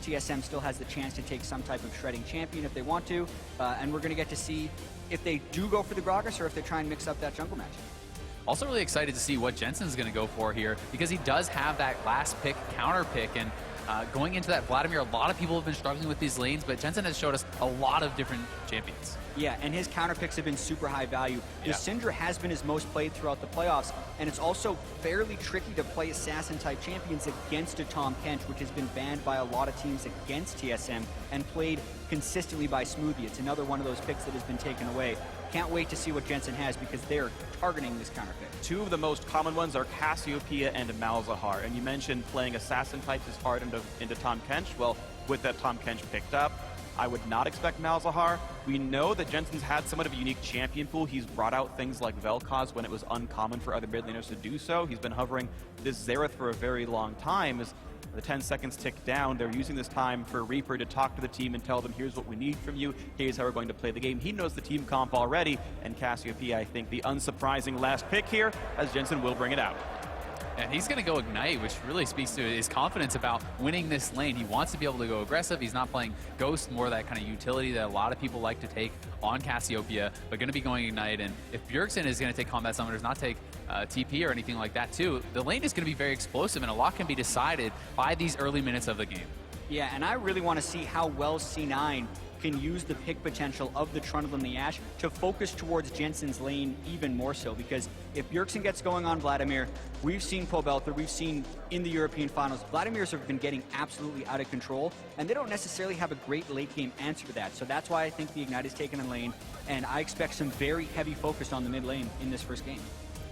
TSM still has the chance to take some type of shredding champion if they want to, and we're going to get to see if they do go for the Gragas or if they try and mix up that jungle match. Also really excited to see what Jensen's going to go for here, because he does have that last pick, counter pick, and going into that Vladimir, a lot of people have been struggling with these lanes, but Jensen has showed us a lot of different champions. Yeah, and his counter picks have been super high value. The Syndra has been his most played throughout the playoffs, and it's also fairly tricky to play assassin-type champions against a Tahm Kench, which has been banned by a lot of teams against TSM and played consistently by Smoothie. It's another one of those picks that has been taken away. Can't wait to see what Jensen has, because they're targeting this counter pick. Two of the most common ones are Cassiopeia and Malzahar. And you mentioned playing assassin types is hard into Tahm Kench. Well, with that Tahm Kench picked up, I would not expect Malzahar. We know that Jensen's had somewhat of a unique champion pool. He's brought out things like Vel'Koz when it was uncommon for other mid laners to do so. He's been hovering this Xerath for a very long time. As the 10 seconds tick down, they're using this time for Reaper to talk to the team and tell them, here's what we need from you, here's how we're going to play the game. He knows the team comp already, and Cassiopeia, I think, the unsurprising last pick here, as Jensen will bring it out. And he's going to go Ignite, which really speaks to his confidence about winning this lane. He wants to be able to go aggressive. He's not playing Ghost, more that kind of utility that a lot of people like to take on Cassiopeia, but going to be going Ignite. And if Bjergsen is going to take Combat Summoners, not take TP or anything like that too, the lane is going to be very explosive, and a lot can be decided by these early minutes of the game. Yeah, and I really want to see how well C9 can use the pick potential of the Trundle and the Ashe to focus towards Jensen's lane even more so, because if Bjergsen gets going on Vladimir, we've seen Pobelter, we've seen in the European finals, Vladimirs have been getting absolutely out of control, and they don't necessarily have a great late game answer to that. So that's why I think the Ignite is taken in lane, and I expect some very heavy focus on the mid lane in this first game.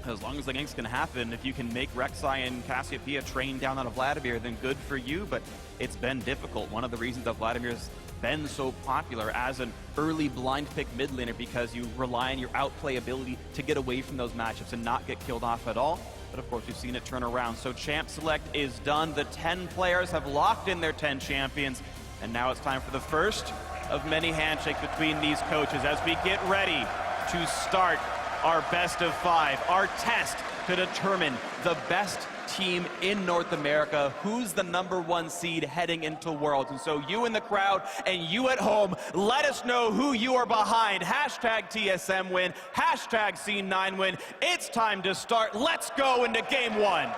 As long as the gank's going to happen, if you can make Rek'Sai and Cassiopeia train down on a Vladimir, then good for you, but it's been difficult. One of the reasons that Vladimir's been so popular as an early blind pick mid laner, because you rely on your outplay ability to get away from those matchups and not get killed off at all. But of course, we've seen it turn around. So champ select is done. The 10 players have locked in their 10 champions, and now it's time for the first of many handshakes between these coaches as we get ready to start our best of 5, our test to determine the best team in North America, who's the #1 seed heading into Worlds. And so you in the crowd and you at home, let us know who you are behind. Hashtag TSM win, hashtag C9 win. It's time to start. Let's go into game 1.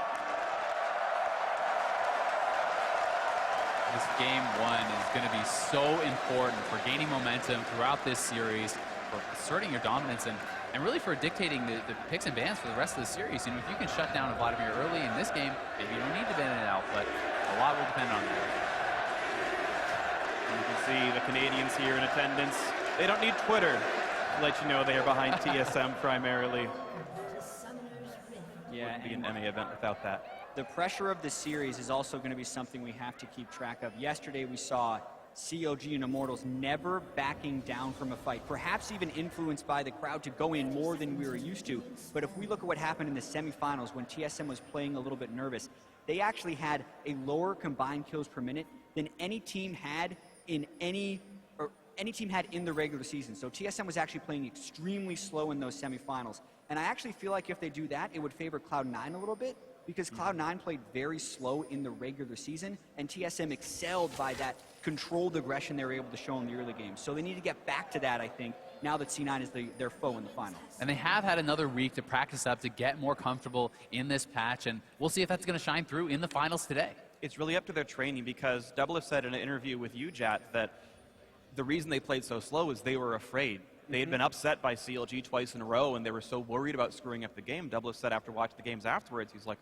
This game 1 is going to be so important for gaining momentum throughout this series, for asserting your dominance, and really for dictating the picks and bans for the rest of the series. You know, if you can shut down a Vladimir early in this game, maybe you don't need to ban it out, but a lot will depend on that. You can see the Canadians here in attendance. They don't need Twitter to let you know they are behind TSM primarily. Yeah, Wouldn't be an MA event without that. The pressure of the series is also going to be something we have to keep track of. Yesterday we saw COG and Immortals never backing down from a fight, perhaps even influenced by the crowd to go in more than we were used to. But if we look at what happened in the semifinals when TSM was playing a little bit nervous, they actually had a lower combined kills per minute than any team had in the regular season. So TSM was actually playing extremely slow in those semifinals. And I actually feel like if they do that, it would favor Cloud9 a little bit, because Cloud9 played very slow in the regular season, and TSM excelled by that controlled aggression they were able to show in the early games. So they need to get back to that, I think, now that C9 is their foe in the final. And they have had another week to practice up, to get more comfortable in this patch, and we'll see if that's going to shine through in the finals today. It's really up to their training, because Doublelift said in an interview with you, Jat, that the reason they played so slow is they were afraid. They had been upset by CLG twice in a row, and they were so worried about screwing up the game. Doublelift said after watching the games afterwards, he's like,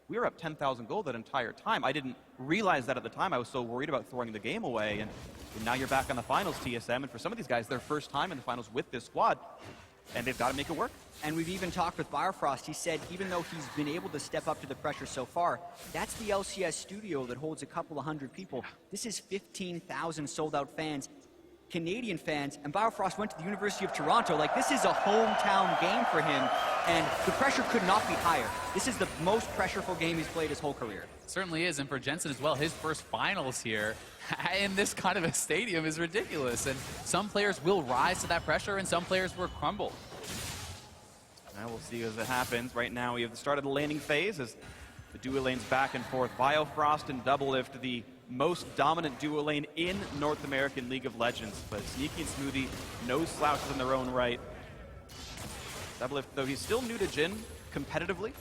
we were up 10,000 gold that entire time. I didn't realize that at the time. I was so worried about throwing the game away. And now you're back on the finals, TSM. And for some of these guys, their first time in the finals with this squad. And they've got to make it work. And we've even talked with Bifrost. He said even though he's been able to step up to the pressure so far, that's the LCS studio that holds a couple of hundred people. This is 15,000 sold-out fans, Canadian fans, and Bifrost went to the University of Toronto. Like, this is a hometown game for him, and the pressure could not be higher. This is the most pressureful game he's played his whole career. Certainly is, and for Jensen as well, his first finals here in this kind of a stadium is ridiculous, and some players will rise to that pressure and some players will crumble. Now we'll see as it happens. Right now we have the start of the laning phase as the duo lanes back and forth. Biofrost and Doublelift, the most dominant duo lane in North American League of Legends. But Sneaky and Smoothie, no slouches in their own right. Doublelift, though he's still new to Jhin competitively,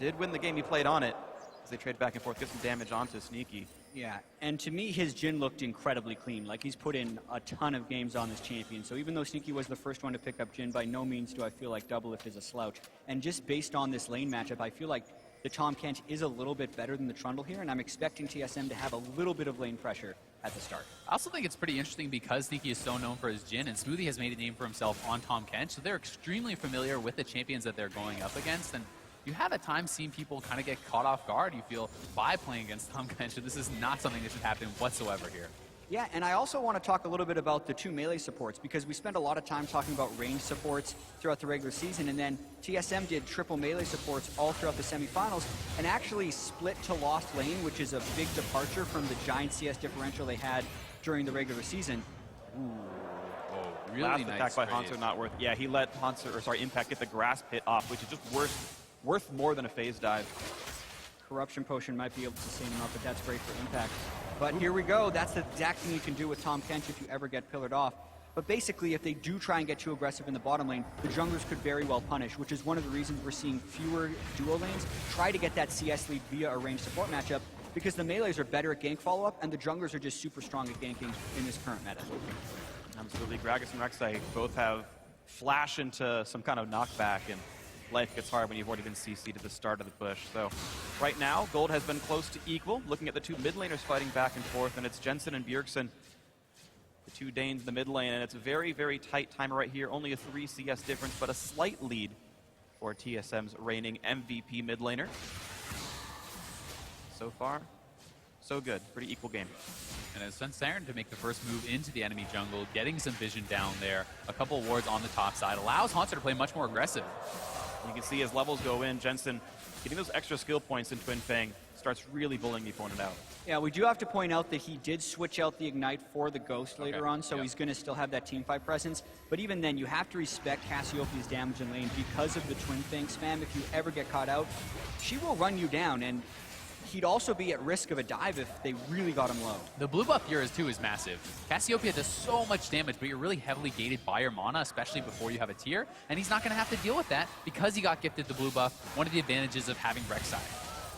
did win the game he played on it as they trade back and forth, get some damage onto Sneaky. Yeah, and to me, his Jhin looked incredibly clean. Like, he's put in a ton of games on this champion. So even though Sneaky was the first one to pick up Jhin, by no means do I feel like Doublelift is a slouch. And just based on this lane matchup, I feel like the Tahm Kench is a little bit better than the Trundle here, and I'm expecting TSM to have a little bit of lane pressure at the start. I also think it's pretty interesting because Sneaky is so known for his Jhin, and Smoothie has made a name for himself on Tahm Kench, so they're extremely familiar with the champions that they're going up against, and you have at times seen people kind of get caught off guard, you feel, by playing against Tahm Kench, and this is not something that should happen whatsoever here. Yeah, and I also want to talk a little bit about the two melee supports, because we spent a lot of time talking about range supports throughout the regular season, and then TSM did triple melee supports all throughout the semifinals, and actually split to Lost Lane, which is a big departure from the giant CS differential they had during the regular season. Ooh. Oh, really Last nice attack by trade. Hanser not worth. Yeah, he let Impact get the grass pit off, which is just worth more than a phase dive. Corruption Potion might be able to sustain him up, but that's great for Impact. But here we go. That's the exact thing you can do with Tahm Kench if you ever get pillared off. But basically, if they do try and get too aggressive in the bottom lane, the junglers could very well punish, which is one of the reasons we're seeing fewer duo lanes try to get that CS lead via a ranged support matchup, because the melees are better at gank follow-up, and the junglers are just super strong at ganking in this current meta. Absolutely. Gragas and Rek'Sai both have flash into some kind of knockback, and life gets hard when you've already been CC'd at the start of the push. So right now, gold has been close to equal. Looking at the two mid laners fighting back and forth, and it's Jensen and Bjergsen, the two Danes in the mid lane, and it's a very, very tight timer right here. Only a 3 CS difference, but a slight lead for TSM's reigning MVP mid laner. So far, so good. Pretty equal game. And it's Saren to make the first move into the enemy jungle, getting some vision down there. A couple of wards on the top side allows Hanser to play much more aggressive. You can see as levels go in, Jensen getting those extra skill points in Twin Fang starts really bullying the opponent out. Yeah, we do have to point out that he did switch out the Ignite for the Ghost later on, so he's going to still have that teamfight presence. But even then, you have to respect Cassiopeia's damage in lane because of the Twin Fang spam. If you ever get caught out, she will run you down, and he'd also be at risk of a dive if they really got him low. The blue buff here too is massive. Cassiopeia does so much damage, but you're really heavily gated by your mana, especially before you have a tier, and he's not going to have to deal with that because he got gifted the blue buff, one of the advantages of having Rek'Sai.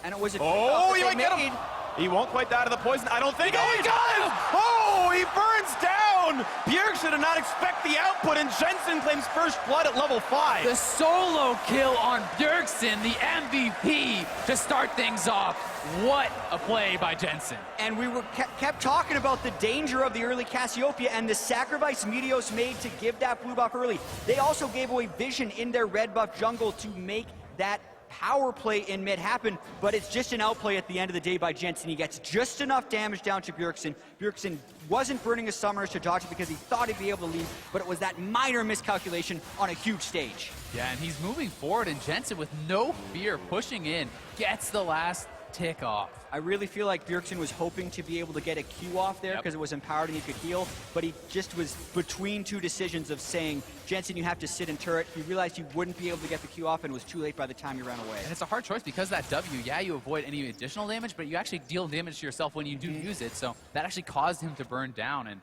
And it was a you might get him! He won't quite die to the poison, I don't think. Oh, he does! Oh, he burns down! Bjergsen did not expect the output, and Jensen claims first blood at level 5. The solo kill on Bjergsen, the MVP, to start things off. What a play by Jensen. And we were kept talking about the danger of the early Cassiopeia and the sacrifice Meteos made to give that blue buff early. They also gave away vision in their red buff jungle to make that power play in mid happen, but it's just an outplay at the end of the day by Jensen. He gets just enough damage down to Bjergsen. Bjergsen wasn't burning his summoners to dodge it because he thought he'd be able to leave, but it was that minor miscalculation on a huge stage. Yeah, and he's moving forward, and Jensen, with no fear, pushing in, gets the last tick off. I really feel like Bjergsen was hoping to be able to get a Q off there because it was empowered and he could heal, but he just was between two decisions of saying, Jensen, you have to sit in turret. He realized he wouldn't be able to get the Q off and it was too late by the time he ran away. And it's a hard choice because that W, yeah, you avoid any additional damage, but you actually deal damage to yourself when you do use it, so that actually caused him to burn down, and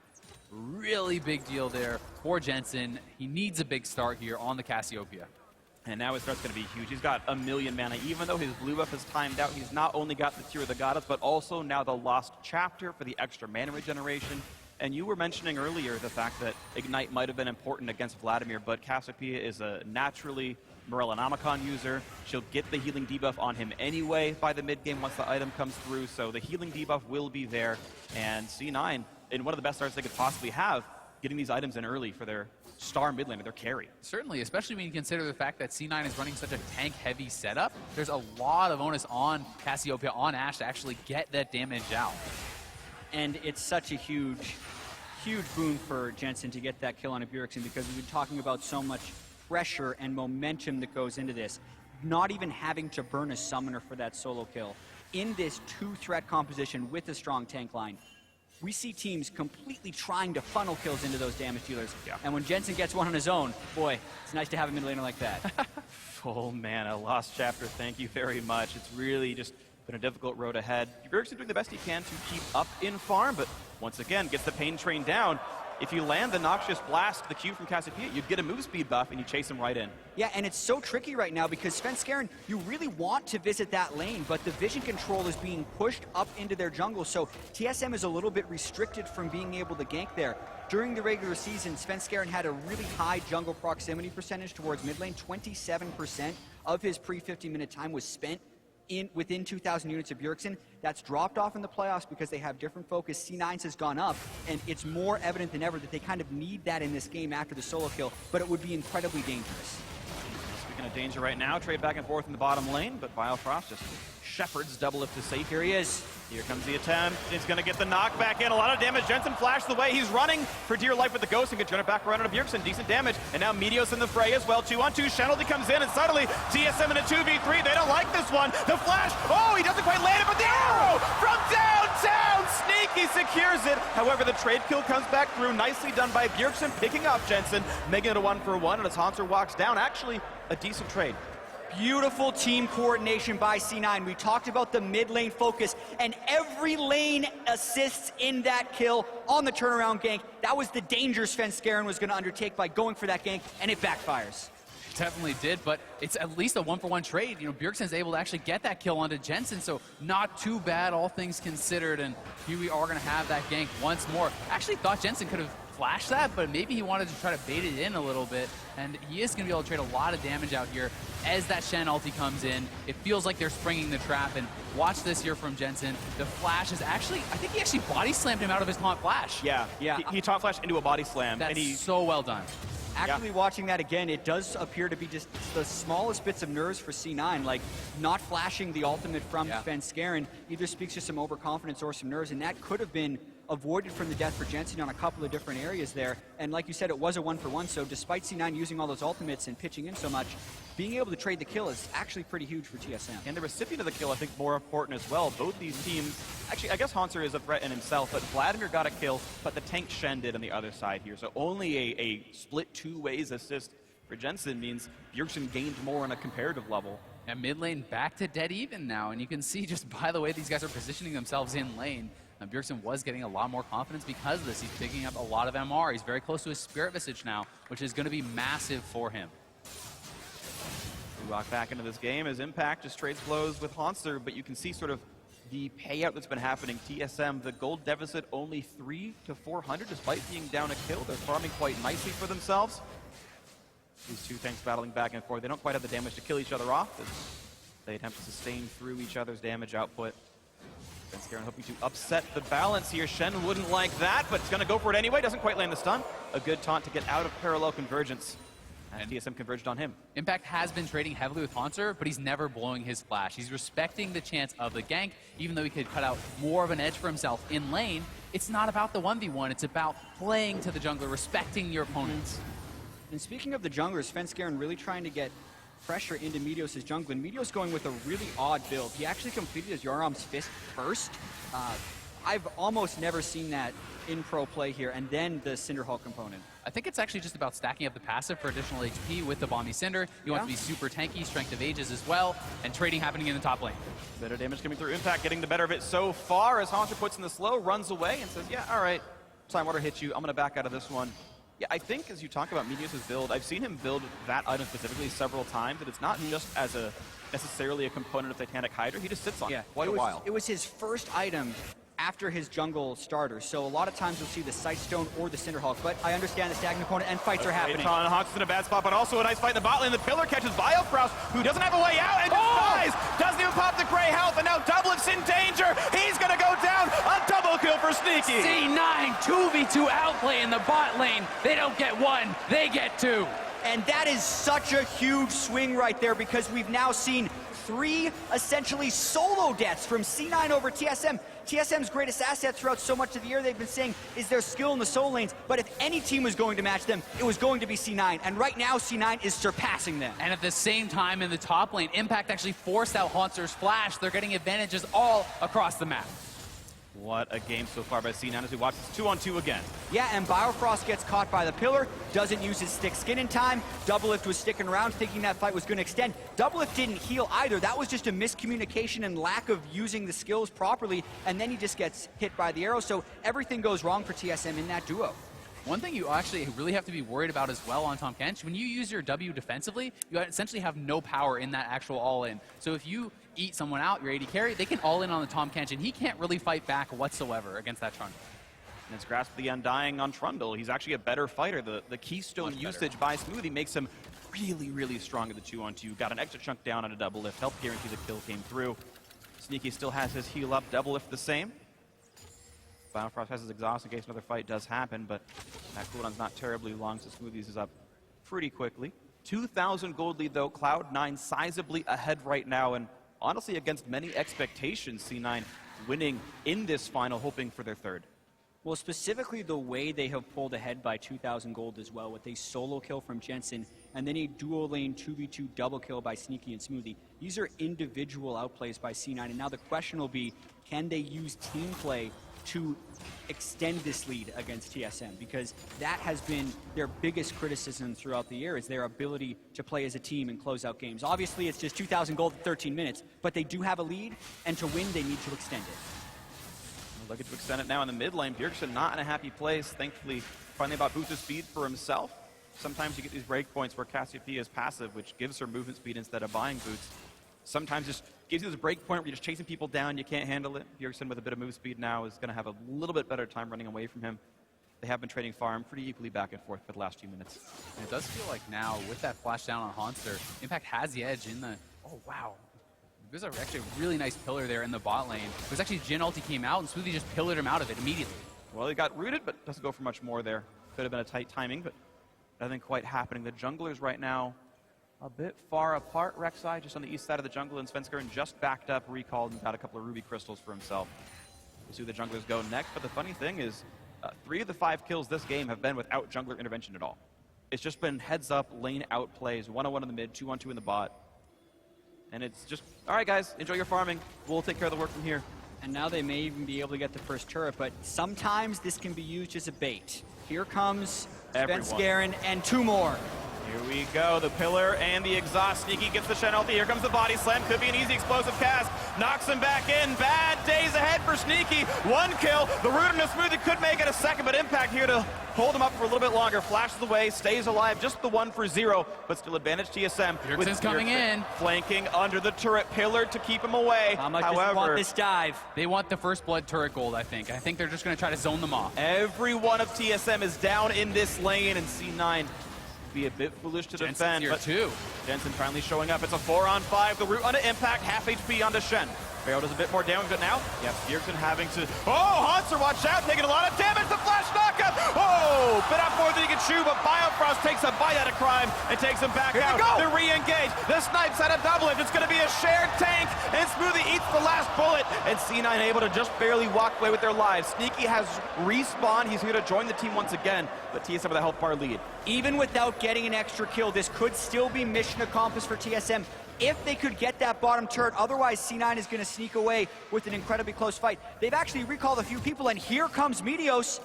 really big deal there for Jensen. He needs a big start here on the Cassiopeia. And now his start's going to be huge. He's got 1,000,000 mana. Even though his blue buff is timed out, he's not only got the Tear of the Goddess, but also now the Lost Chapter for the extra mana regeneration. And you were mentioning earlier the fact that Ignite might have been important against Vladimir, but Cassiopeia is a naturally Morellonomicon user. She'll get the healing debuff on him anyway by the mid game once the item comes through, so the healing debuff will be there. And C9, in one of the best starts they could possibly have, getting these items in early for their star mid laner, their carry. Certainly, especially when you consider the fact that C9 is running such a tank-heavy setup. There's a lot of onus on Cassiopeia, on Ashe, to actually get that damage out. And it's such a huge boon for Jensen to get that kill on a Bjergsen, because we've been talking about so much pressure and momentum that goes into this. Not even having to burn a summoner for that solo kill. In this two-threat composition with a strong tank line, we see teams completely trying to funnel kills into those damage dealers. Yeah. And when Jensen gets one on his own, boy, it's nice to have a mid laner like that. Full mana, Lost Chapter, thank you very much. It's really just been a difficult road ahead. Bjergsen doing the best he can to keep up in farm, but once again, gets the pain train down. If you land the Noxious Blast, the Q from Cassiopeia, you'd get a move speed buff and you chase him right in. Yeah, and it's so tricky right now because Svenskeren, you really want to visit that lane, but the vision control is being pushed up into their jungle, so TSM is a little bit restricted from being able to gank there. During the regular season, Svenskeren had a really high jungle proximity percentage towards mid lane. 27% of his pre-50-minute time was spent within 2,000 units of Bjergsen. That's dropped off in the playoffs because they have different focus. C9's has gone up, and it's more evident than ever that they kind of need that in this game after the solo kill, but it would be incredibly dangerous. Speaking of danger right now, trade back and forth in the bottom lane, but Biofrost just shepherds double lift to safe. Here he is. Here comes the attempt. He's going to get the knockback in. A lot of damage. Jensen flashed the way. He's running for dear life with the Ghost and gets run back around on Bjergsen. Decent damage. And now Meteos in the fray as well. 2-on-2. Shenalty comes in, and suddenly TSM in a 2v3. They don't like this one. The flash. Oh, he doesn't quite land it, but the arrow from downtown. Sneaky secures it. However, the trade kill comes back through. Nicely done by Bjergsen, picking up Jensen, making it a 1-for-1, and as Haunter walks down, actually a decent trade. Beautiful team coordination by C9. We talked about the mid lane focus, and every lane assists in that kill on the turnaround gank. That was the danger Svenskeren was going to undertake by going for that gank, and it backfires. Definitely did, but it's at least a 1-for-1 trade. You know, Bjergsen's able to actually get that kill onto Jensen, so not too bad, all things considered. And here we are going to have that gank once more. Actually thought Jensen could have flashed that, but maybe he wanted to try to bait it in a little bit. And he is going to be able to trade a lot of damage out here as that Shen ulti comes in. It feels like they're springing the trap, and watch this here from Jensen. The flash is actually, I think he actually body slammed him out of his taunt flash. Yeah. He taunt flashed into a body slam. That's and so well done. Actually watching that again, it does appear to be just the smallest bits of nerves for C9, like not flashing the ultimate from Svenskeren either speaks to some overconfidence or some nerves, and that could have been avoided from the death for Jensen on a couple of different areas there. And like you said, it was a 1-for-1, so despite C9 using all those ultimates and pitching in so much, being able to trade the kill is actually pretty huge for TSM. And the recipient of the kill, I think, more important as well. Both these teams, actually, I guess Haunter is a threat in himself, but Vladimir got a kill, but the tank Shen did on the other side here. So only a split two ways assist for Jensen means Bjergsen gained more on a comparative level. And mid lane back to dead even now, and you can see just by the way these guys are positioning themselves in lane, Bjergsen was getting a lot more confidence because of this. He's picking up a lot of MR. He's very close to his Spirit Visage now, which is going to be massive for him. We walk back into this game as Impact just trades blows with Haunter, but you can see sort of the payout that's been happening. TSM, the gold deficit only 300 to 400 despite being down a kill. They're farming quite nicely for themselves. These two tanks battling back and forth. They don't quite have the damage to kill each other off as they attempt to sustain through each other's damage output. Svenskeren hoping to upset the balance here. Shen wouldn't like that, but it's going to go for it anyway. Doesn't quite land the stun. A good taunt to get out of parallel convergence. And TSM converged on him. Impact has been trading heavily with Haunter, but he's never blowing his flash. He's respecting the chance of the gank, even though he could cut out more of an edge for himself in lane. It's not about the 1v1, it's about playing to the jungler, respecting your opponents. And speaking of the junglers, Svenskeren really trying to get pressure into Meteos' jungle, and Meteos going with a really odd build. He actually completed his Yoram's Fist first. I've almost never seen that in pro play here, and then the Cinderhulk component. I think it's actually just about stacking up the passive for additional HP with the Bomby Cinder. You want to be super tanky, Strength of Ages as well, and trading happening in the top lane. Better damage coming through. Impact getting the better of it so far as Haunter puts in the slow, runs away, and says, yeah, all right, Time Water hits you. I'm going to back out of this one. Yeah, I think as you talk about Meteos' build, I've seen him build that item specifically several times, that it's not just as a necessarily a component of Titanic Hydra. He just sits on it quite a while. It was his first item after his jungle starter, so a lot of times you'll see the Sightstone or the Cinderhulk, but I understand the stacking component, and fights are happening. Hawks in a bad spot, but also a nice fight in the bot lane. The pillar catches Biofrost, who doesn't have a way out, and just dies! Doesn't even pop the gray health, and now Doublet's in danger! He's gonna go down! A double kill for Sneaky! C9 2v2 outplay in the bot lane. They don't get one, they get two. And that is such a huge swing right there, because we've now seen 3 essentially solo deaths from C9 over TSM. TSM's greatest asset throughout so much of the year, they've been saying, is their skill in the solo lanes. But if any team was going to match them, it was going to be C9. And right now, C9 is surpassing them. And at the same time in the top lane, Impact actually forced out Haunter's flash. They're getting advantages all across the map. What a game so far by C9 as we watch this 2-on-2 again. Yeah, and Biofrost gets caught by the pillar, doesn't use his stick skin in time. Doublelift was sticking around thinking that fight was going to extend. Doublelift didn't heal either. That was just a miscommunication and lack of using the skills properly, and then he just gets hit by the arrow. So everything goes wrong for TSM in that duo. One thing you actually really have to be worried about as well on Tahm Kench, when you use your W defensively, you essentially have no power in that actual all-in. So if you eat someone out, your AD carry, they can all-in on the Tahm Kench, and he can't really fight back whatsoever against that Trundle. And it's Grasp the Undying on Trundle. He's actually a better fighter. The keystone usage by Smoothie makes him really, really strong at the 2-on-2. Got an extra chunk down on a double lift. Help guarantee the kill came through. Sneaky still has his heal up. Double lift the same. Biofrost has his exhaust in case another fight does happen, but that cooldown's not terribly long, so Smoothies is up pretty quickly. 2,000 gold lead, though. Cloud9 sizably ahead right now, and honestly, against many expectations, C9 winning in this final, hoping for their third. Well, specifically the way they have pulled ahead by 2,000 gold as well, with a solo kill from Jensen, and then a dual lane 2v2 double kill by Sneaky and Smoothie. These are individual outplays by C9, and now the question will be, can they use team play to extend this lead against TSM, because that has been their biggest criticism throughout the year, is their ability to play as a team and close out games. Obviously, it's just 2,000 gold in 13 minutes, but they do have a lead, and to win, they need to extend it. Looking to extend it now in the mid lane. Bjergsen not in a happy place. Thankfully, finally about boost of speed for himself. Sometimes you get these breakpoints where Cassiopeia is passive, which gives her movement speed instead of buying boots. Sometimes just gives you this break point where you're just chasing people down, you can't handle it. Bjergsen with a bit of move speed now is going to have a little bit better time running away from him. They have been trading farm pretty equally back and forth for the last few minutes. And it does feel like now, with that flash down on Haunster, Impact has the edge in the... Oh, wow. There's actually a really nice pillar there in the bot lane. It was actually Jhin ulti came out, and Smoothie just pillared him out of it immediately. Well, he got rooted, but doesn't go for much more there. Could have been a tight timing, but nothing quite happening. The junglers right now a bit far apart. Rek'Sai just on the east side of the jungle, and Svenskeren just backed up, recalled, and got a couple of ruby crystals for himself. We'll see who the junglers go next, but the funny thing is, 3 of the 5 kills this game have been without jungler intervention at all. It's just been heads-up, lane out plays, 1-on-1 in the mid, 2-on-2 in the bot. And it's just, all right, guys, enjoy your farming. We'll take care of the work from here. And now they may even be able to get the first turret, but sometimes this can be used as a bait. Here comes Svenskeren and 2 more. Here we go, the pillar and the exhaust. Sneaky gets the Shen ulti. Here comes the body slam. Could be an easy explosive cast. Knocks him back in. Bad days ahead for Sneaky. 1 kill. The root and the Smoothie could make it a second, but Impact here to hold him up for a little bit longer. Flashes away, stays alive. Just the 1 for 0, but still advantage TSM. Bjergsen's coming in. Flanking under the turret pillar to keep him away. How much does he want this dive? They want the first blood turret gold, I think. I think they're just going to try to zone them off. Every one of TSM is down in this lane, and C9 be a bit foolish to defend, but too. Jensen finally showing up. It's a 4-on-5. The root onto Impact, half HP onto Shen. Pharaoh does a bit more damage, but now, yep, Bjergsen having to... Oh, Haunster, watch out, taking a lot of damage. The flash knockup. Oh, bit out more than he can chew, but Biofrost takes a bite out of Crime and takes him back out. They re-engage. The snipes out of double lift. It's going to be a shared tank, and Smoothie eats the last bullet, and C9 able to just barely walk away with their lives. Sneaky has respawned. He's here to join the team once again, but TSM with a health bar lead. Even without getting an extra kill, this could still be mission accomplished for TSM if they could get that bottom turret. Otherwise, C9 is going to sneak away with an incredibly close fight. They've actually recalled a few people, and here comes Meteos.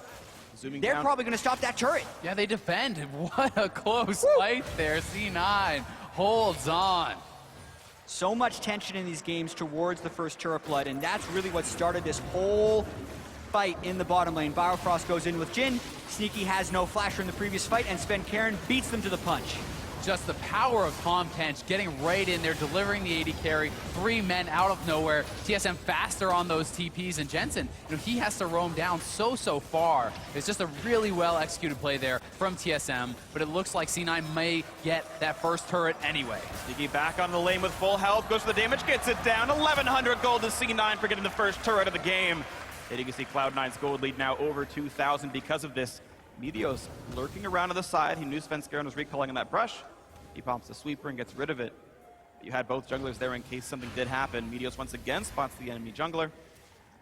They're probably going to stop that turret. Yeah, they defend. What a close fight there. C9 holds on. So much tension in these games towards the first turret blood, and that's really what started this whole fight in the bottom lane. Biofrost goes in with Jhin. Sneaky has no flasher in the previous fight, and Svenskeren beats them to the punch. Just the power of Tahm Kench getting right in there, delivering the AD carry, 3 men out of nowhere. TSM faster on those TPs, and Jensen, he has to roam down so far. It's just a really well executed play there from TSM, but it looks like C9 may get that first turret anyway. Sneaky back on the lane with full health, goes for the damage, gets it down. 1,100 gold to C9 for getting the first turret of the game. And you can see Cloud9's gold lead now over 2,000 because of this. Meteos lurking around to the side. He knew Svenskeren was recalling on that brush. He pops the sweeper and gets rid of it. You had both junglers there in case something did happen. Meteos once again spots the enemy jungler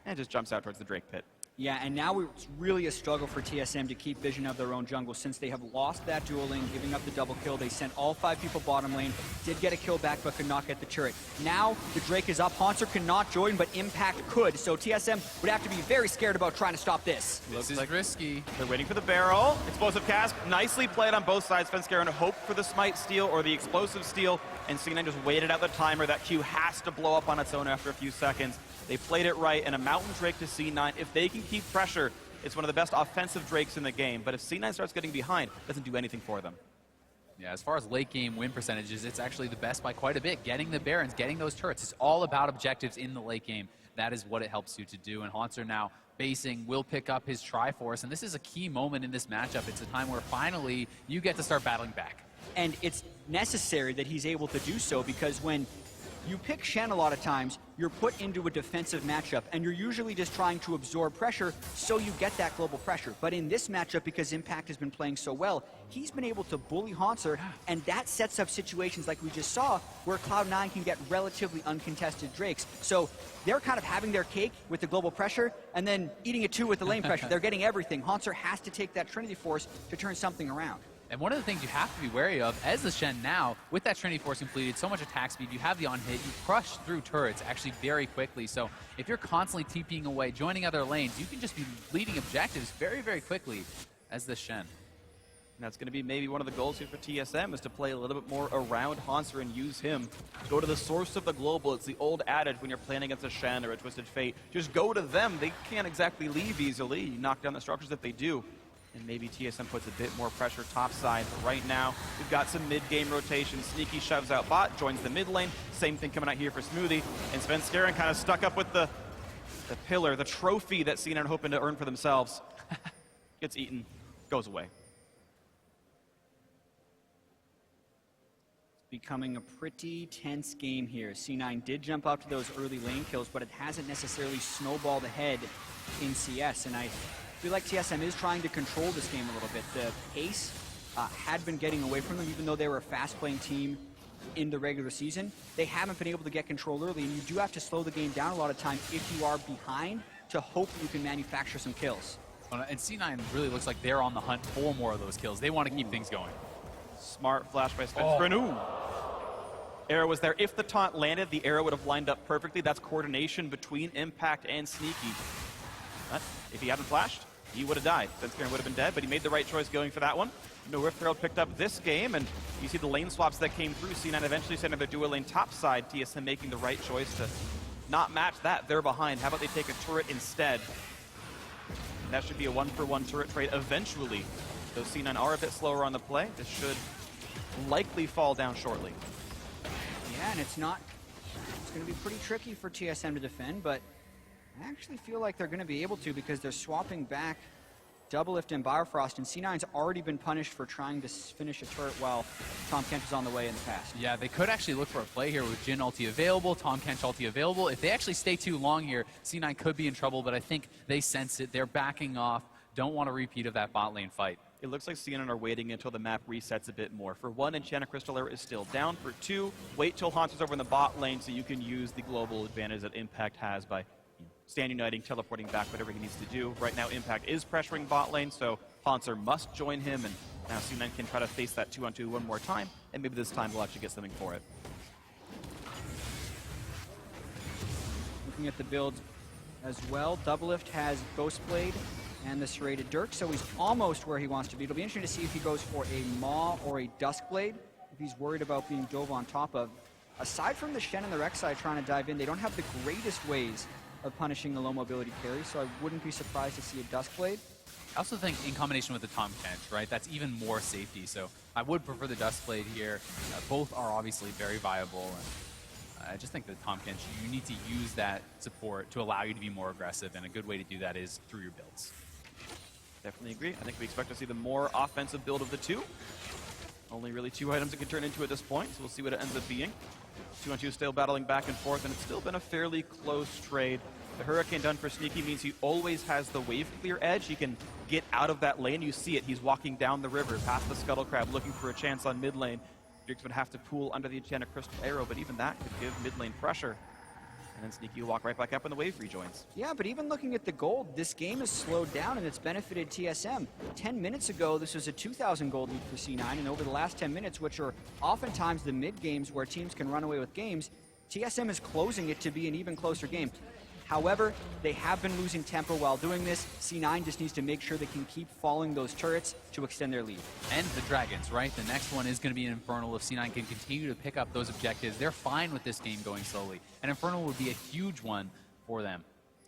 and just jumps out towards the Drake pit. Yeah, and now it's really a struggle for TSM to keep vision of their own jungle since they have lost that dual lane, giving up the double kill. They sent all 5 people bottom lane, did get a kill back, but could not get the turret. Now the Drake is up. Haunter cannot join, but Impact could. So TSM would have to be very scared about trying to stop this. This is risky. They're waiting for the barrel. Explosive cast, nicely played on both sides. Svenskeren hoped for the smite steal or the explosive steal, and C9 just waited out the timer. That Q has to blow up on its own after a few seconds. They played it right, and a Mountain Drake to C9. If they can keep pressure, it's one of the best offensive Drakes in the game. But if C9 starts getting behind, it doesn't do anything for them. Yeah, as far as late game win percentages, it's actually the best by quite a bit. Getting the Barons, getting those turrets, it's all about objectives in the late game. That is what it helps you to do. And Haunter now basing will pick up his Triforce, and this is a key moment in this matchup. It's a time where finally you get to start battling back. And it's necessary that he's able to do so, because when you pick Shen a lot of times, you're put into a defensive matchup, and you're usually just trying to absorb pressure so you get that global pressure. But in this matchup, because Impact has been playing so well, he's been able to bully Haunter, and that sets up situations like we just saw where Cloud9 can get relatively uncontested Drakes. So they're kind of having their cake with the global pressure and then eating it too with the lane pressure. They're getting everything. Haunter has to take that Trinity Force to turn something around. And one of the things you have to be wary of as the Shen now, with that Trinity Force completed, so much attack speed, you have the on-hit, you crush through turrets actually very quickly. So if you're constantly TPing away, joining other lanes, you can just be leading objectives very, very quickly as the Shen. And that's going to be maybe one of the goals here for TSM, is to play a little bit more around Haunter and use him. Go to the source of the global. It's the old adage when you're playing against a Shen or a Twisted Fate. Just go to them. They can't exactly leave easily. You knock down the structures that they do. And maybe TSM puts a bit more pressure topside. But right now, we've got some mid-game rotation. Sneaky shoves out bot, joins the mid lane. Same thing coming out here for Smoothie. And Svenskeren kind of stuck up with the pillar, the trophy that C9 are hoping to earn for themselves. Gets eaten, goes away. Becoming a pretty tense game here. C9 did jump up to those early lane kills, but it hasn't necessarily snowballed ahead in CS. And I feel like TSM is trying to control this game a little bit. The pace had been getting away from them, even though they were a fast-playing team in the regular season. They haven't been able to get control early, and you do have to slow the game down a lot of time if you are behind to hope you can manufacture some kills. And C9 really looks like they're on the hunt for more of those kills. They want to keep things going. Smart flash by Svenskeren. Ooh. Arrow was there. If the taunt landed, the arrow would have lined up perfectly. That's coordination between Impact and Sneaky. But if he hadn't flashed, he would have died. Svenskeren would have been dead, but he made the right choice going for that one. No Rift Herald picked up this game, and you see the lane swaps that came through. C9 eventually sending their dual lane topside. TSM making the right choice to not match that. They're behind. How about they take a turret instead? That should be a 1-for-1 turret trade eventually. Though C9 are a bit slower on the play, this should likely fall down shortly. Yeah, and it's going to be pretty tricky for TSM to defend, but I actually feel like they're going to be able to, because they're swapping back Doublelift and Bifrost, and C9's already been punished for trying to finish a turret while Tahm Kench was on the way in the past. Yeah, they could actually look for a play here with Jhin ulti available, Tahm Kench ulti available. If they actually stay too long here, C9 could be in trouble, but I think they sense it. They're backing off. Don't want a repeat of that bot lane fight. It looks like C9 are waiting until the map resets a bit more. For one, Enchanted Crystal Arrow is still down. For two, wait till Haunter's over in the bot lane so you can use the global advantage that Impact has by stand uniting, teleporting back, whatever he needs to do. Right now, Impact is pressuring bot lane, so Haunter must join him, and now C9 can try to face that 2-on-2 one more time, and maybe this time they'll actually get something for it. Looking at the builds as well, Doublelift has Ghostblade and the Serrated Dirk, so he's almost where he wants to be. It'll be interesting to see if he goes for a Maw or a Duskblade, if he's worried about being dove on top of. Aside from the Shen and the Rek'Sai trying to dive in, they don't have the greatest ways of punishing the low mobility carry, so I wouldn't be surprised to see a Duskblade. I also think in combination with the Tahm Kench, right, that's even more safety, so I would prefer the Duskblade here. Both are obviously very viable, and I just think that Tahm Kench, you need to use that support to allow you to be more aggressive, and a good way to do that is through your builds. Definitely agree. I think we expect to see the more offensive build of the two. Only really 2 items it can turn into at this point, so we'll see what it ends up being. 2-on-2 still battling back and forth, and it's still been a fairly close trade. The Hurricane done for Sneaky means he always has the wave clear edge. He can get out of that lane. You see it. He's walking down the river past the Scuttle Crab looking for a chance on mid lane. Drix would have to pool under the Enchanted Crystal Arrow, but even that could give mid lane pressure. And then Sneaky will walk right back up when the wave rejoins. Yeah, but even looking at the gold, this game has slowed down and it's benefited TSM. 10 minutes ago, this was a 2,000 gold lead for C9, and over the last 10 minutes, which are oftentimes the mid-games where teams can run away with games, TSM is closing it to be an even closer game. However, they have been losing tempo while doing this. C9 just needs to make sure they can keep following those turrets to extend their lead. And the Dragons, right? The next one is going to be an Infernal. If C9 can continue to pick up those objectives, they're fine with this game going slowly. An Infernal would be a huge one for them.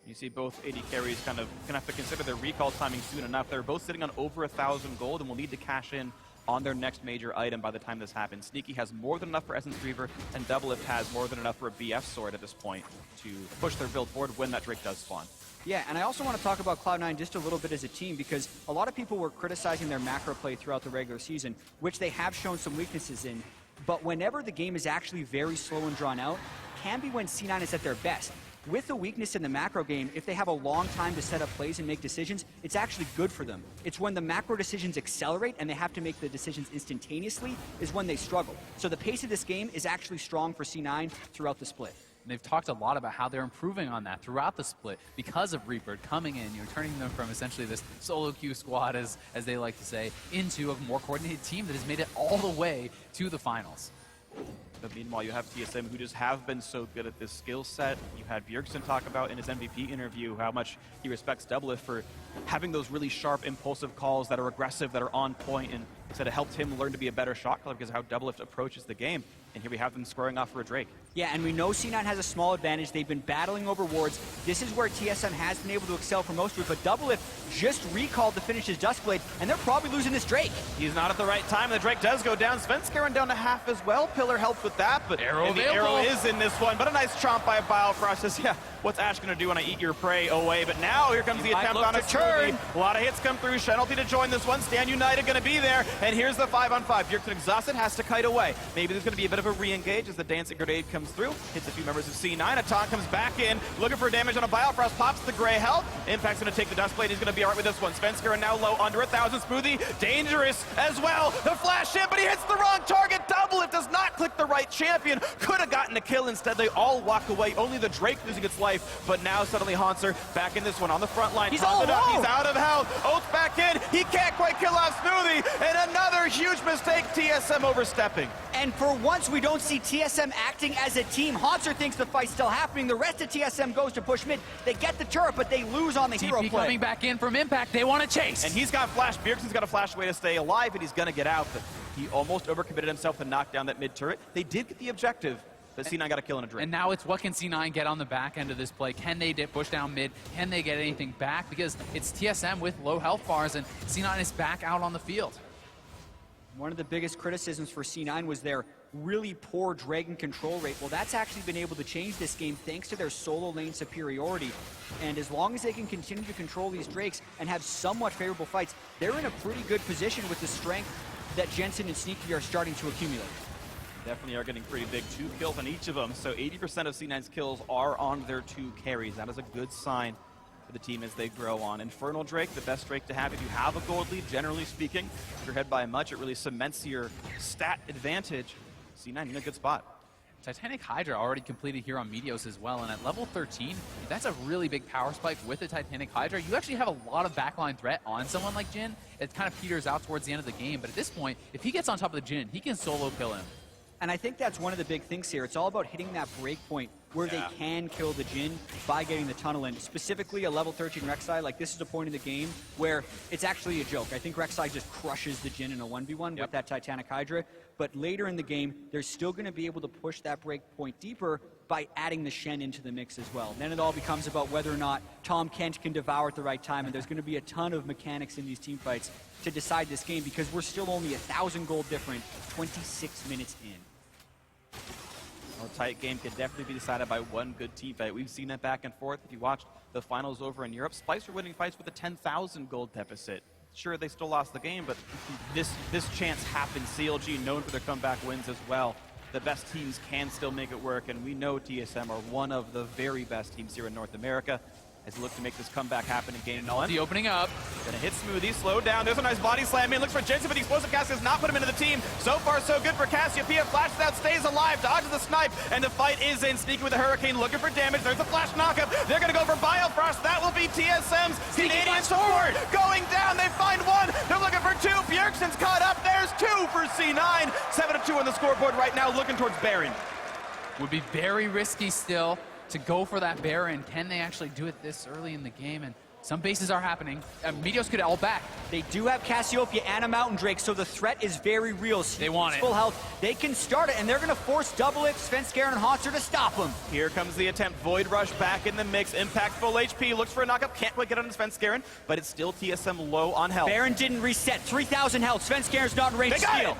You see both AD carries kind of going to have to consider their recall timing soon enough. They're both sitting on over 1,000 gold and will need to cash in on their next major item by the time this happens. Sneaky has more than enough for Essence Reaver, and Doublelift has more than enough for a BF Sword at this point to push their build forward when that Drake does spawn. Yeah, and I also want to talk about Cloud9 just a little bit as a team, because a lot of people were criticizing their macro play throughout the regular season, which they have shown some weaknesses in. But whenever the game is actually very slow and drawn out, can be when C9 is at their best. With the weakness in the macro game, if they have a long time to set up plays and make decisions, it's actually good for them. It's when the macro decisions accelerate and they have to make the decisions instantaneously is when they struggle. So the pace of this game is actually strong for C9 throughout the split. And they've talked a lot about how they're improving on that throughout the split because of Reaper coming in, turning them from essentially this solo queue squad, as they like to say, into a more coordinated team that has made it all the way to the finals. But meanwhile, you have TSM, who just have been so good at this skill set. You had Bjergsen talk about in his MVP interview how much he respects Doublelift for having those really sharp, impulsive calls that are aggressive, that are on point, and said it helped him learn to be a better shot caller because of how Doublelift approaches the game. And here we have them squaring off for a Drake. Yeah, and we know C9 has a small advantage. They've been battling over wards. This is where TSM has been able to excel for most of it, but Doublelift just recalled to finish his Duskblade, and they're probably losing this Drake. He's not at the right time. The Drake does go down. Svenskeren down to half as well. Pillar helps with that, but Arrow the arrow is in this one. But a nice chomp by Biofrost. Says, yeah, what's Ash going to do when I eat your prey away? But now here comes the attempt on a turn. A lot of hits come through. Shenalty to join this one. Stand United going to be there. And here's the 5-on-5. Bjergsen exhausted, has to kite away. Maybe there's going to be a bit of a re-engage as the Dancing Grenade comes through. Hits a few members of C9. Atan comes back in, looking for damage on a Biofrost. Pops the gray health. Impact's going to take the Duskblade. He's going to be all right with this one. Svenskeren now low, under 1,000. Smoothie, dangerous as well. The flash in, but he hits the wrong target. Doublelift does not click the right champion. Could have gotten a kill. Instead, they all walk away. Only the Drake losing its life. But now suddenly Hanser back in this one on the front line. He's all alone. He's out of health. Oath back in. He can't quite kill off Smoothie. And another huge mistake. TSM overstepping. And for once, we don't see TSM acting as a team. Hanser thinks the fight's still happening. The rest of TSM goes to push mid. They get the turret, but they lose on the hero TP play. coming back in from Impact. They want to chase. And he's got flash. Bjergsen's got a flash away to stay alive, and he's going to get out. But he almost overcommitted himself to knock down that mid turret. They did get the objective, but C9 got a kill and a Drake. And now it's what can C9 get on the back end of this play? Can they push down mid? Can they get anything back? Because it's TSM with low health bars, and C9 is back out on the field. One of the biggest criticisms for C9 was their really poor Dragon control rate. Well, that's actually been able to change this game thanks to their solo lane superiority. And as long as they can continue to control these Drakes and have somewhat favorable fights, they're in a pretty good position with the strength that Jensen and Sneaky are starting to accumulate. Definitely are getting pretty big. 2 kills on each of them. So 80% of C9's kills are on their 2 carries. That is a good sign for the team as they grow on. Infernal Drake, the best Drake to have if you have a gold lead, generally speaking. If you're ahead by much, it really cements your stat advantage. C9 in a good spot. Titanic Hydra already completed here on Meteos as well, and at level 13, that's a really big power spike with the Titanic Hydra. You actually have a lot of backline threat on someone like Jhin. It kind of peters out towards the end of the game, but at this point, if he gets on top of the Jhin, he can solo kill him. And I think that's one of the big things here. It's all about hitting that break point where they can kill the Jhin by getting the tunnel in. Specifically a level 13 Rek'Sai, like this is a point in the game where it's actually a joke. I think Rek'Sai just crushes the Jhin in a 1v1 with that Titanic Hydra. But later in the game, they're still going to be able to push that break point deeper by adding the Shen into the mix as well. Then it all becomes about whether or not Tom Kent can devour at the right time, and there's going to be a ton of mechanics in these team fights to decide this game because we're still only 1,000 gold different 26 minutes in. A tight game could definitely be decided by one good team fight. We've seen it back and forth. If you watched the finals over in Europe, Splice were winning fights with a 10,000 gold deficit. Sure, they still lost the game, but this chance happened. CLG known for their comeback wins as well. The best teams can still make it work, and we know TSM are one of the very best teams here in North America. as he looks to make this comeback happen in game one. The opening up. Gonna hit Smoothie, slow down. There's a nice body slam in. Looks for Jensen, but the explosive cast does not put him into the team. So far, so good for Cassiopeia. Flashes out, stays alive, dodges the snipe, and the fight is in. Sneaking with the Hurricane, looking for damage. There's a flash knockup. They're gonna go for Biofrost. That will be TSM's Canadian support. Going down, they find one. They're looking for two. Bjergsen's caught up. There's two for C9. 7-2 on the scoreboard right now, looking towards Baron. Would be very risky still to go for that Baron. Can they actually do it this early in the game? And some bases are happening. Meteos could all back. They do have Cassiopeia and a Mountain Drake, so the threat is very real. They want it. Full health. They can start it, and they're going to force Doublelift, Svenskeren, and Haunter to stop them. Here comes the attempt. Void Rush back in the mix. Impact full HP. Looks for a knockup. Can't quite get on Svenskeren, but it's still TSM low on health. Baron didn't reset. 3,000 health. Svenskeren's not in range to steal.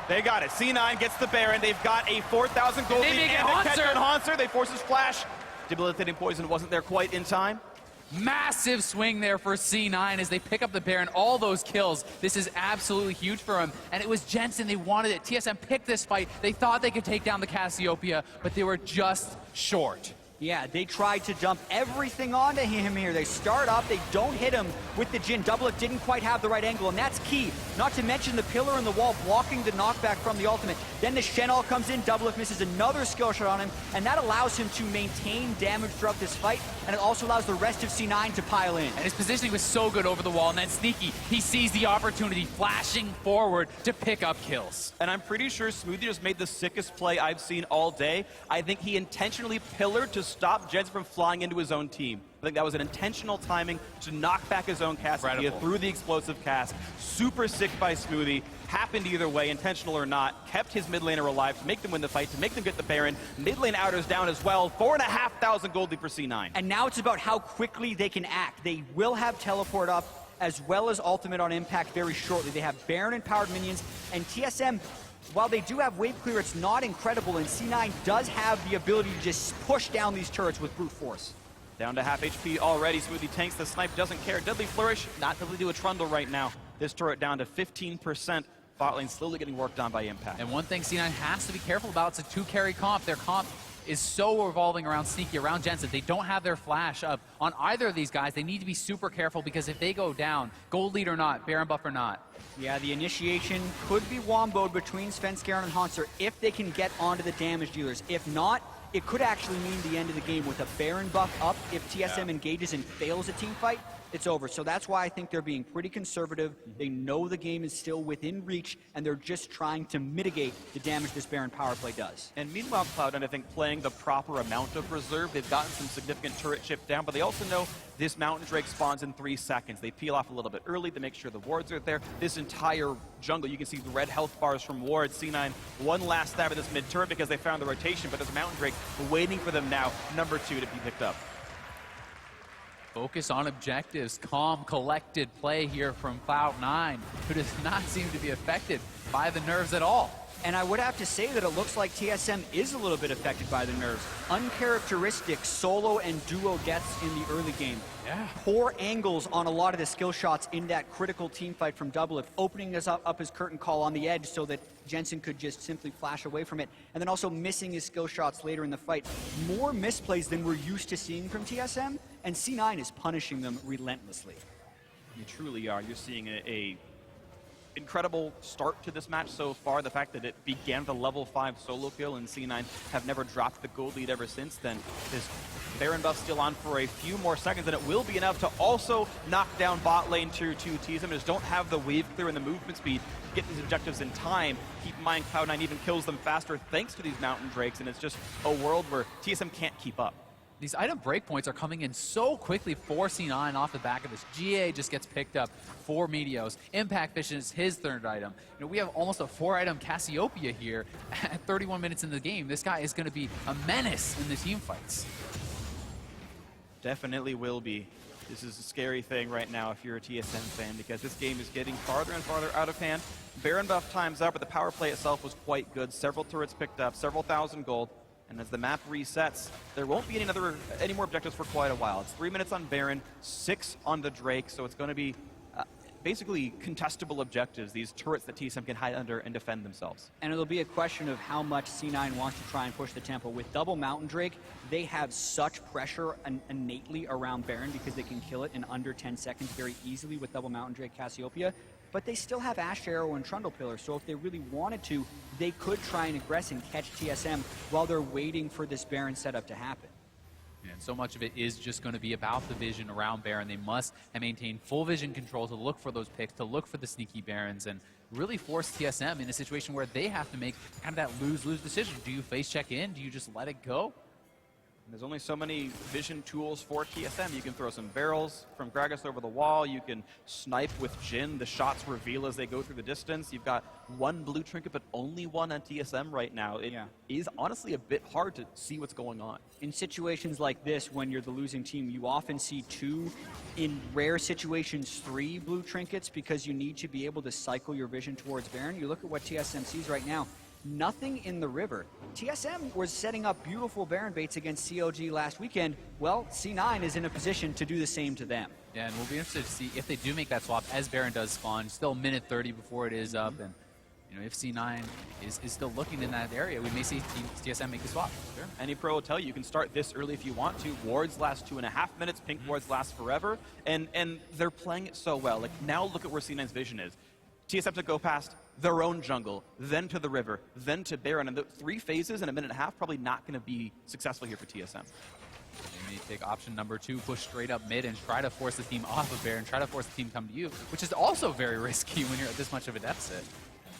They got it. C9 gets the Baron. They've got a 4,000 gold lead and a catcher on Haunter. They force his flash. Debilitating Poison wasn't there quite in time. Massive swing there for C9 as they pick up the Baron. All those kills. This is absolutely huge for him. And it was Jensen. They wanted it. TSM picked this fight. They thought they could take down the Cassiopeia, but they were just short. Yeah, they tried to dump everything onto him here. They start up, they don't hit him with the Jhin. Doublelift didn't quite have the right angle, and that's key. Not to mention the pillar and the wall blocking the knockback from the ultimate. Then the Shen comes in, Doublelift misses another skill shot on him, and that allows him to maintain damage throughout this fight, and it also allows the rest of C9 to pile in. And his positioning was so good over the wall, and then Sneaky, he sees the opportunity, flashing forward to pick up kills. And I'm pretty sure Smoothie just made the sickest play I've seen all day. I think he intentionally pillared to stop Jensen from flying into his own team. I think that was an intentional timing to knock back his own Cassiopeia through the explosive cast. Super sick by Smoothie. Happened either way, intentional or not. Kept his mid laner alive to make them win the fight, to make them get the Baron. Mid lane outers down as well. 4,500 gold lead for C9. And now it's about how quickly they can act. They will have teleport up as well as ultimate on impact very shortly. They have Baron and powered minions, and TSM, while they do have wave clear, it's not incredible, and C9 does have the ability to just push down these turrets with brute force. Down to half HP already. Smoothie tanks the snipe, doesn't care. Deadly Flourish, not able to do a trundle right now. This turret down to 15%. Bot lane slowly getting worked on by impact. And one thing C9 has to be careful about, it's a two-carry comp. Their comp is so revolving around Sneaky, around Jensen. They don't have their flash up on either of these guys. They need to be super careful because if they go down, gold lead or not, Baron buff or not. Yeah, the initiation could be womboed between Svenskeren and Haunter if they can get onto the damage dealers. If not, it could actually mean the end of the game with a Baron buff up. If TSM engages and fails a team fight, it's over. So that's why I think they're being pretty conservative. They know the game is still within reach, and they're just trying to mitigate the damage this Baron power play does. And meanwhile, Cloud9, I think, playing the proper amount of reserve. They've gotten some significant turret chip down, but they also know this Mountain Drake spawns in 3 seconds. They peel off a little bit early to make sure the wards are there. This entire jungle, you can see the red health bars from wards. C9, one last stab at this mid-turret because they found the rotation, but there's a Mountain Drake waiting for them now, number 2 to be picked up. Focus on objectives, calm, collected play here from Cloud9, who does not seem to be affected by the nerves at all. And I would have to say that it looks like TSM is a little bit affected by the nerves. Uncharacteristic solo and duo deaths in the early game. Yeah. Poor angles on a lot of the skill shots in that critical team fight from Doublelift, opening us up his curtain call on the edge so that Jensen could just simply flash away from it, and then also missing his skill shots later in the fight. More misplays than we're used to seeing from TSM, and C9 is punishing them relentlessly. You truly are. You're seeing a incredible start to this match so far. The fact that it began with a level 5 solo kill and C9 have never dropped the gold lead ever since then. This Baron buff still on for a few more seconds, and it will be enough to also knock down bot lane tier 2 TSM. Just don't have the wave clear and the movement speed to get these objectives in time. Keep in mind, Cloud9 even kills them faster thanks to these Mountain Drakes, and it's just a world where TSM can't keep up. These item breakpoints are coming in so quickly for C9 off the back of this. GA just gets picked up for Meteos. Impact Vision is his third item. You know, we have almost a 4-item Cassiopeia here at 31 minutes in the game. This guy is going to be a menace in the team fights. Definitely will be. This is a scary thing right now if you're a TSM fan, because this game is getting farther and farther out of hand. Baron buff time's up, but the power play itself was quite good. Several turrets picked up, several thousand gold. And as the map resets, there won't be any more objectives for quite a while. It's 3 minutes on Baron, 6 on the Drake, so it's going to be basically contestable objectives, these turrets that TSM can hide under and defend themselves. And it'll be a question of how much C9 wants to try and push the tempo. With double Mountain Drake, they have such pressure innately around Baron because they can kill it in under 10 seconds very easily with double Mountain Drake Cassiopeia. But they still have Ash Arrow and Trundle Pillar, so if they really wanted to, they could try and aggress and catch TSM while they're waiting for this Baron setup to happen. And so much of it is just going to be about the vision around Baron. They must maintain full vision control to look for those picks, to look for the sneaky Barons, and really force TSM in a situation where they have to make kind of that lose-lose decision. Do you face check in? Do you just let it go? There's only so many vision tools for TSM. You can throw some barrels from Gragas over the wall. You can snipe with Jhin. The shots reveal as they go through the distance. You've got one blue trinket, but only one on TSM right now. It is honestly a bit hard to see what's going on. In situations like this, when you're the losing team, you often see 2, in rare situations 3 blue trinkets because you need to be able to cycle your vision towards Baron. You look at what TSM sees right now. Nothing in the river. TSM was setting up beautiful Baron baits against COG last weekend. Well, C9 is in a position to do the same to them. Yeah, and we'll be interested to see if they do make that swap as Baron does spawn. Still a minute 30 before it is up, and you know, if C9 is still looking in that area, we may see TSM make the swap. Sure. Any pro will tell you can start this early if you want to. Wards last 2.5 minutes, pink wards last forever, and they're playing it so well. Like, now look at where C9's vision is. TSM to go past their own jungle, then to the river, then to Baron, and the 3 phases in a minute and a half probably not going to be successful here for TSM. They may take option number 2, push straight up mid and try to force the team off of Baron, try to force the team to come to you, which is also very risky when you're at this much of a deficit.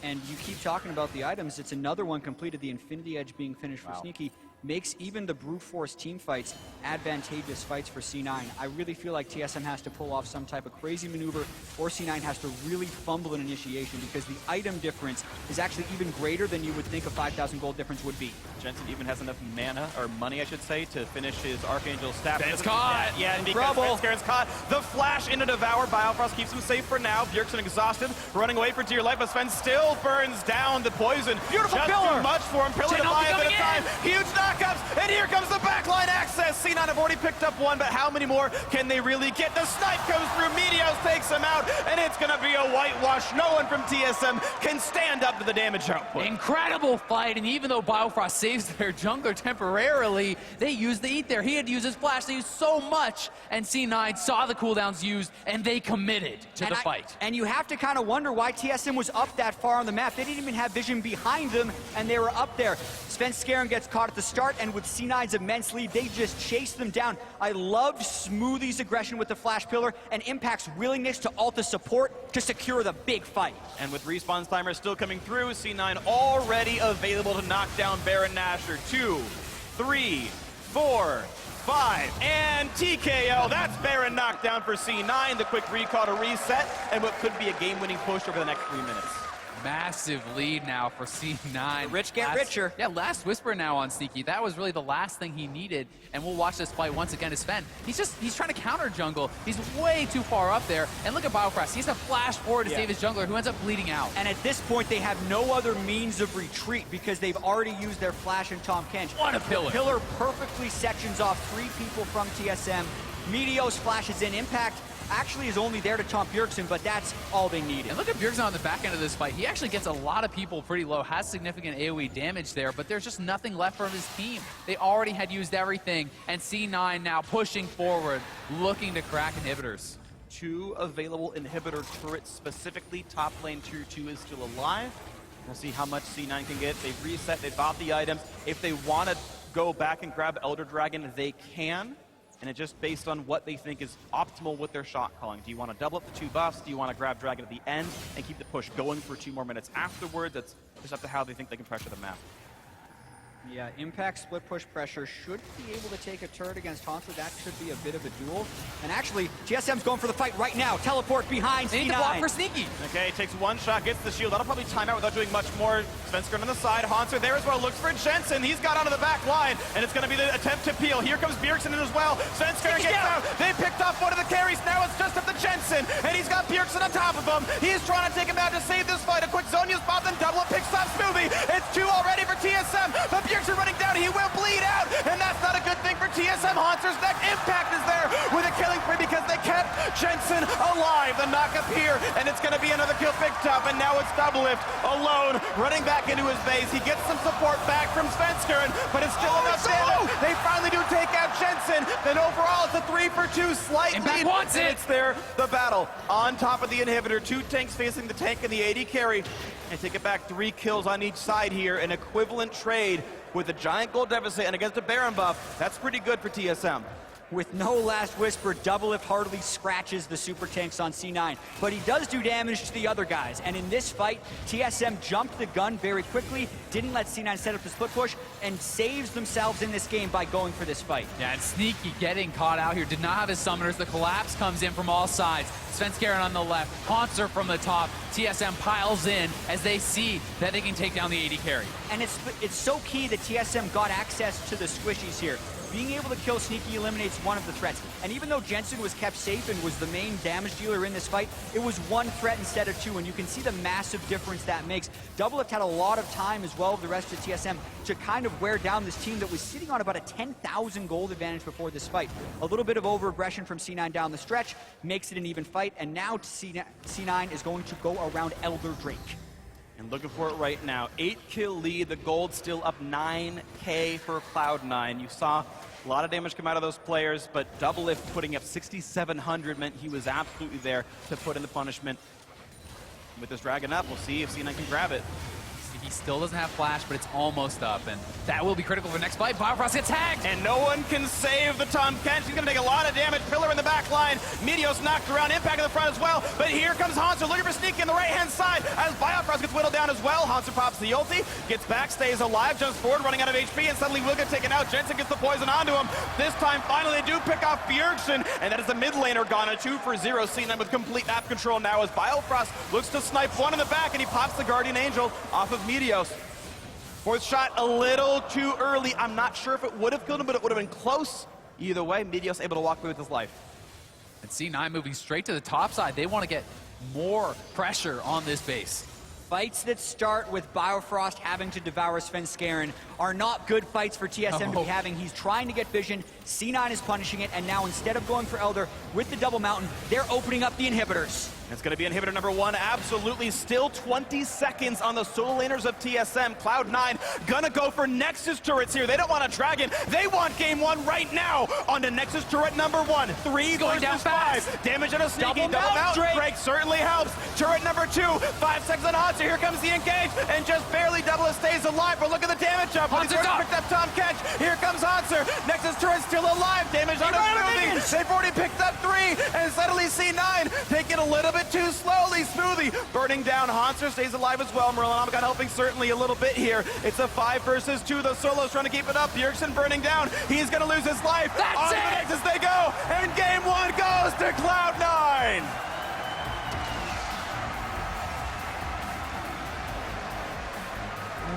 And you keep talking about the items. It's another one completed, the Infinity Edge being finished for Sneaky. Makes even the brute force team fights advantageous fights for C9. I really feel like TSM has to pull off some type of crazy maneuver, or C9 has to really fumble an initiation because the item difference is actually even greater than you would think a 5,000 gold difference would be. Jensen even has enough mana, or money I should say, to finish his Archangel staff. Ben's caught! Yeah, and because Ben's caught, the flash into Devour. Biofrost keeps him safe for now. Bjergsen exhausted, running away for dear life, but Sven still burns down the poison. Beautiful Just pillar! too much for him. Pillar to buy a bit of time. Huge knockups, and here comes the backline access. C9 have already picked up one, but how many more can they really get? The snipe comes through, Meteos takes him out, and it's gonna be a whitewash. No one from TSM can stand up to the damage output. Incredible fight, and even though Biofrost saves their jungler temporarily, they used the Eat there. He had to use his flash, they used so much, and C9 saw the cooldowns used, and they committed to the fight. And you have to kind of wonder why TSM was up that far on the map. They didn't even have vision behind them, and they were up there. Sven Skaran gets caught at the start, and with C9's immense lead, they just chased them down. I loved Smoothie's aggression with the Flash Pillar and Impact's willingness to ult the support to secure the big fight. And with respawn timer still coming through, C9 already available to knock down Baron Nashor. 2, 3, 4, 5, and TKO. That's Baron knockdown for C9. The quick recall to reset, and what could be a game-winning push over the next 3 minutes. Massive lead now for C9. The rich get richer. Yeah, last Whisper now on Sneaky. That was really the last thing he needed, and we'll watch this fight once again as Sven. He's trying to counter jungle. He's way too far up there, and look at Biofrost. He has to flash forward to save his jungler, who ends up bleeding out. And at this point, they have no other means of retreat because they've already used their flash and Tahm Kench. What a pillar. The pillar perfectly sections off 3 people from TSM. Meteos flashes in. Impact actually is only there to taunt Bjergsen, but that's all they needed. And look at Bjergsen on the back end of this fight. He actually gets a lot of people pretty low, has significant AoE damage there, but there's just nothing left from his team. They already had used everything, and C9 now pushing forward, looking to crack inhibitors. 2 available inhibitor turrets, specifically top lane tier 2 is still alive. We'll see how much C9 can get. They've reset, they bought the items. If they want to go back and grab Elder Dragon, they can. And it's just based on what they think is optimal with their shot calling. Do you want to double up the 2 buffs? Do you want to grab Dragon at the end and keep the push going for 2 more minutes afterwards? That's just up to how they think they can pressure the map. Yeah, Impact split push pressure should be able to take a turret against Haunter. That should be a bit of a duel. And actually, TSM's going for the fight right now. Teleport behind They C9. need to block for Sneaky. Okay, takes 1 shot, gets the shield. That'll probably time out without doing much more. Svenskern on the side. Haunter there as well. Looks for Jensen. He's got onto the back line, and it's going to be the attempt to peel. Here comes Bjergsen in as well. Svenskern gets out. They picked off one of the carries. Now it's just up to Jensen, and he's got Bjergsen on top of him. He's trying to take him out to save this fight. A quick Zonya's pop, then double it. Picks off Smoothie. It's 2 already for TSM, but Bjergsen running down. He will bleed out, and that's not a good thing for TSM. Haunter's next Impact is there with a killing spree because they kept Jensen alive. The knockup here, and it's going to be another kill picked up, and now it's Doublelift alone, running back into his base. He gets some support back from Svenskeren, but it's still enough damage. They finally do take out Jensen. Then overall, it's a 3-for-2 slight lead. Wants it. It's there, the battle on top of the inhibitor. 2 tanks facing the tank and the AD carry. And take it back, 3 kills on each side here. An equivalent trade with a giant gold deficit and against a Baron buff. That's pretty good for TSM. With no last whisper, Doublelift hardly scratches the super tanks on C9, but he does do damage to the other guys. And in this fight, TSM jumped the gun very quickly, didn't let C9 set up the split push, and saves themselves in this game by going for this fight. Yeah, and Sneaky getting caught out here. Did not have his summoners. The collapse comes in from all sides. Svenskeren on the left, Haunter from the top. TSM piles in as they see that they can take down the AD carry. And it's so key that TSM got access to the squishies here. Being able to kill Sneaky eliminates one of the threats. And even though Jensen was kept safe and was the main damage dealer in this fight, it was 1 threat instead of 2, and you can see the massive difference that makes. Doublelift had a lot of time as well as the rest of TSM to kind of wear down this team that was sitting on about a 10,000 gold advantage before this fight. A little bit of over-aggression from C9 down the stretch makes it an even fight, and now C9 is going to go around Elder Drake. And looking for it right now. 8-kill lead, the gold still up 9K for Cloud9. You saw a lot of damage come out of those players, but Doublelift putting up 6,700 meant he was absolutely there to put in the punishment. With this dragon up, we'll see if C9 can grab it. He still doesn't have flash, but it's almost up, and that will be critical for the next fight. Biofrost gets tagged! And no one can save the Tom Kench. He's going to take a lot of damage. Pillar in the back line. Meteos knocked around. Impact in the front as well. But here comes Hanser looking for Sneaky on the right-hand side as Biofrost gets whittled down as well. Hanser pops the ulti, gets back, stays alive, jumps forward, running out of HP, and suddenly will get taken out. Jensen gets the poison onto him. This time, finally, they do pick off Bjergsen, and that is the mid laner gone. A 2-for-0. C9 with complete map control now as Biofrost looks to snipe one in the back, and he pops the Guardian Angel off of Meteos. 4th shot a little too early. I'm not sure if it would have killed him, but it would have been close. Either way, Meteos able to walk away with his life. And C9 moving straight to the top side. They want to get more pressure on this base. Fights that start with Biofrost having to devour Svenskeren are not good fights for TSM to be having. He's trying to get vision, C9 is punishing it, and now instead of going for Elder with the double mountain, they're opening up the inhibitors. It's going to be inhibitor number 1, absolutely. Still 20 seconds on the solo laners of TSM. Cloud9 gonna go for Nexus turrets here. They don't want a dragon. They want game 1 right now on the Nexus turret number 1. 3 going down versus 5. fast. Damage on a Sneaky. Double mount Drake certainly helps. Turret number 2. 5 seconds on Hanser. Here comes the engage. And just barely Doublelift stays alive. But look at the damage up. He's already picked up Tom Kench. Here comes Hanser. Nexus turret still alive. Damage on a Smoothie. They've already picked up 3. And suddenly C9 taking a little bit too slowly. Smoothie burning down. Hanser stays alive as well. Merlin helping certainly a little bit here. It's a 5 versus 2. The solo's trying to keep it up. Bjergsen burning down. He's going to lose his life. That's it! As they go. And game 1 goes to Cloud9.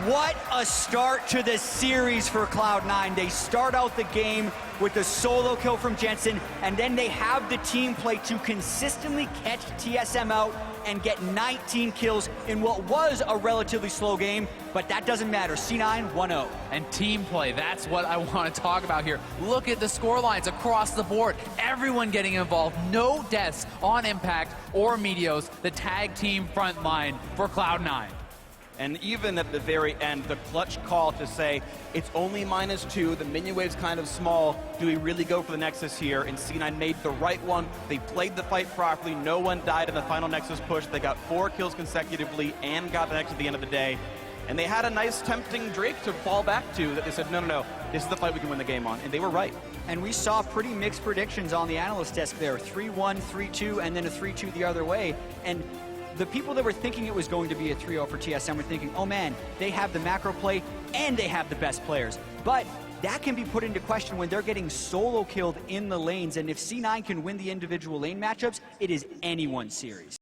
What a start to the series for Cloud9. They start out the game with the solo kill from Jensen, and then they have the team play to consistently catch TSM out and get 19 kills in what was a relatively slow game, but that doesn't matter. C9 1-0. And team play, that's what I want to talk about here. Look at the score lines across the board. Everyone getting involved. No deaths on Impact or Meteos, the tag team front line for Cloud9. And even at the very end, the clutch call to say, it's only -2, the minion wave's kind of small, do we really go for the Nexus here? And C9 made the right one. They played the fight properly. No one died in the final Nexus push. They got 4 kills consecutively and got the Nexus at the end of the day. And they had a nice tempting Drake to fall back to that they said, no, this is the fight we can win the game on. And they were right. And we saw pretty mixed predictions on the analyst desk there. 3-1, 3-2, and then a 3-2 the other way. And the people that were thinking it was going to be a 3-0 for TSM were thinking, oh man, they have the macro play and they have the best players. But that can be put into question when they're getting solo killed in the lanes. And if C9 can win the individual lane matchups, it is anyone's series.